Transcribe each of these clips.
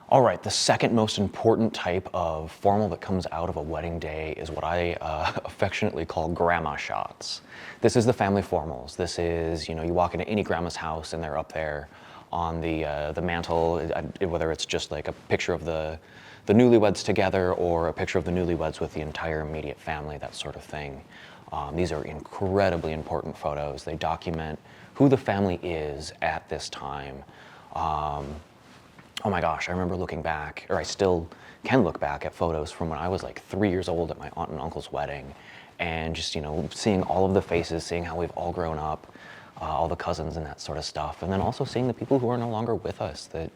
All right, the second most important type of formal that comes out of a wedding day is what I affectionately call grandma shots. This is the family formals. This is, you walk into any grandma's house and they're up there on the mantle, whether it's just like a picture of the newlyweds together or a picture of the newlyweds with the entire immediate family, that sort of thing. These are incredibly important photos. They document who the family is at this time. Oh my gosh, I remember looking back, or I still can look back at photos from when I was like 3 years old at my aunt and uncle's wedding, and just, seeing all of the faces, seeing how we've all grown up, all the cousins and that sort of stuff, and then also seeing the people who are no longer with us that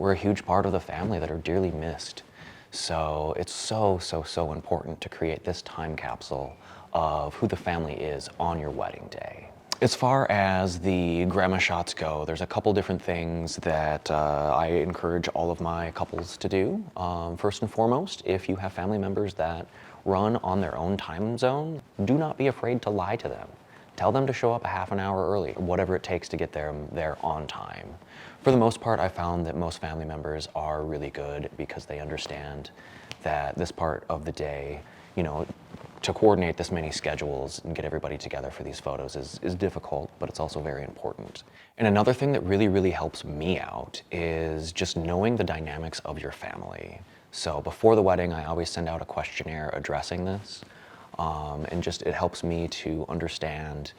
were a huge part of the family that are dearly missed. So it's so important to create this time capsule of who the family is on your wedding day. As far as the grandma shots go, there's a couple different things that I encourage all of my couples to do. First and foremost, if you have family members that run on their own time zone, do not be afraid to lie to them. Tell them to show up a half an hour early, whatever it takes to get them there on time. For the most part, I found that most family members are really good because they understand that this part of the day, to coordinate this many schedules and get everybody together for these photos is difficult, but it's also very important. And another thing that really helps me out is just knowing the dynamics of your family. So before the wedding, I always send out a questionnaire addressing this, and just it helps me to understand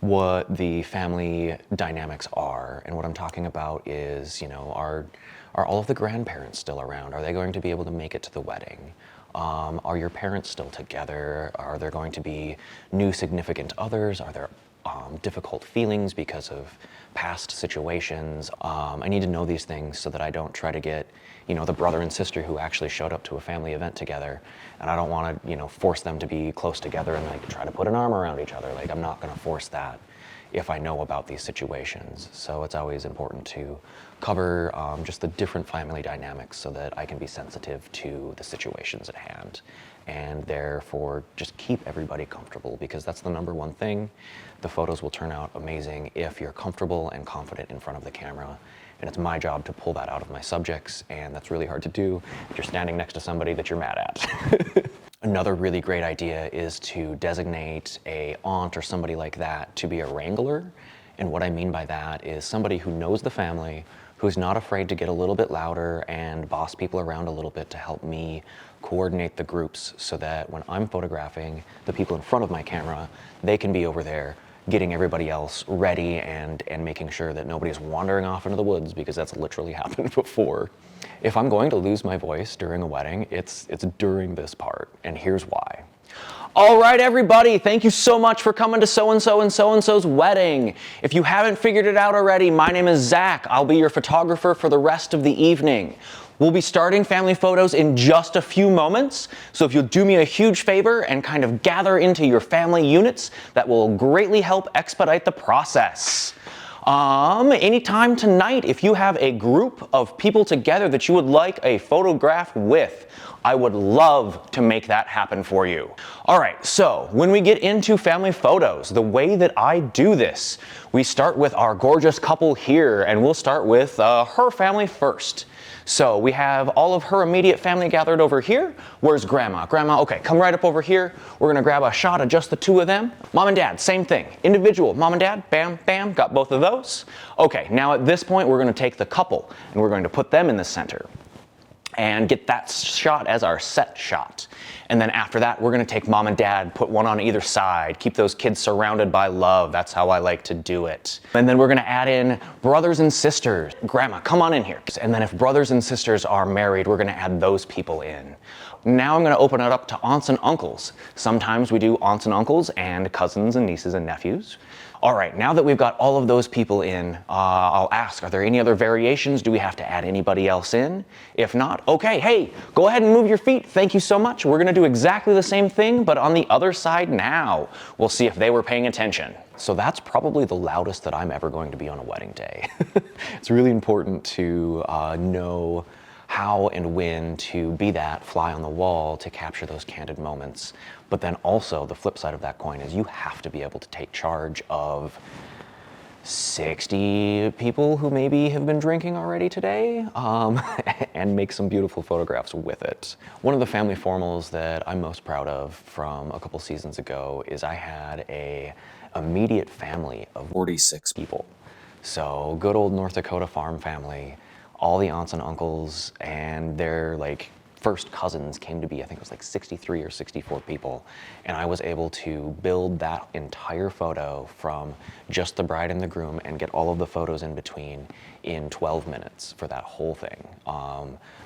what the family dynamics are. And what I'm talking about is, are all of the grandparents still around? Are they going to be able to make it to the wedding? Are your parents still together? Are there going to be new significant others? Are there difficult feelings because of past situations? I need to know these things so that I don't try to get, the brother and sister who actually showed up to a family event together, and I don't want to, force them to be close together and like try to put an arm around each other. Like, I'm not going to force that if I know about these situations. So it's always important to cover just the different family dynamics so that I can be sensitive to the situations at hand, and therefore just keep everybody comfortable, because that's the number one thing. The photos will turn out amazing if you're comfortable and confident in front of the camera, and it's my job to pull that out of my subjects, and that's really hard to do if you're standing next to somebody that you're mad at. Another really great idea is to designate a aunt or somebody like that to be a wrangler. And what I mean by that is somebody who knows the family, who's not afraid to get a little bit louder and boss people around a little bit to help me coordinate the groups, so that when I'm photographing the people in front of my camera, they can be over there getting everybody else ready and making sure that nobody's wandering off into the woods, because that's literally happened before. If I'm going to lose my voice during a wedding, it's during this part, and here's why. All right, everybody, thank you so much for coming to so-and-so and so-and-so's wedding. If you haven't figured it out already, my name is Zach. I'll be your photographer for the rest of the evening. We'll be starting family photos in just a few moments, so if you'll do me a huge favor and kind of gather into your family units, that will greatly help expedite the process. Anytime tonight, if you have a group of people together that you would like a photograph with, I would love to make that happen for you. All right, so when we get into family photos, the way that I do this, we start with our gorgeous couple here, and we'll start with her family first. So we have all of her immediate family gathered over here. Where's Grandma? Grandma, okay, come right up over here. We're gonna grab a shot of just the two of them. Mom and Dad, same thing. Individual, Mom and Dad, bam, bam, got both of those. Okay, now at this point, we're gonna take the couple and we're going to put them in the center and get that shot as our set shot. And then after that, we're gonna take Mom and Dad, put one on either side, keep those kids surrounded by love. That's how I like to do it. And then we're gonna add in brothers and sisters. Grandma, come on in here. And then if brothers and sisters are married, we're gonna add those people in. Now I'm gonna open it up to aunts and uncles. Sometimes we do aunts and uncles and cousins and nieces and nephews. All right, now that we've got all of those people in, I'll ask, are there any other variations? Do we have to add anybody else in? If not, okay, hey, go ahead and move your feet. Thank you so much. We're gonna do exactly the same thing, but on the other side now. We'll see if they were paying attention. So that's probably the loudest that I'm ever going to be on a wedding day. It's really important to know how and when to be that fly on the wall to capture those candid moments. But then also the flip side of that coin is you have to be able to take charge of 60 people who maybe have been drinking already today, and make some beautiful photographs with it. One of the family formals that I'm most proud of from a couple seasons ago is I had a immediate family of 46 people. So good old North Dakota farm family, all the aunts and uncles and their like first cousins came to be, I think it was like 63 or 64 people. And I was able to build that entire photo from just the bride and the groom and get all of the photos in between in 12 minutes for that whole thing.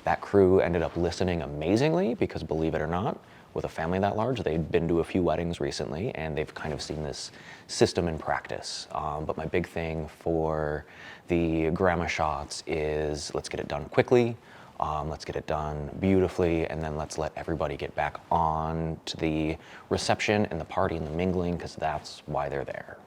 That crew ended up listening amazingly because, believe it or not, with a family that large, they'd been to a few weddings recently and they've kind of seen this system in practice. But my big thing for the grandma shots is let's get it done quickly. Let's get it done beautifully, and then let's let everybody get back on to the reception and the party and the mingling, because that's why they're there.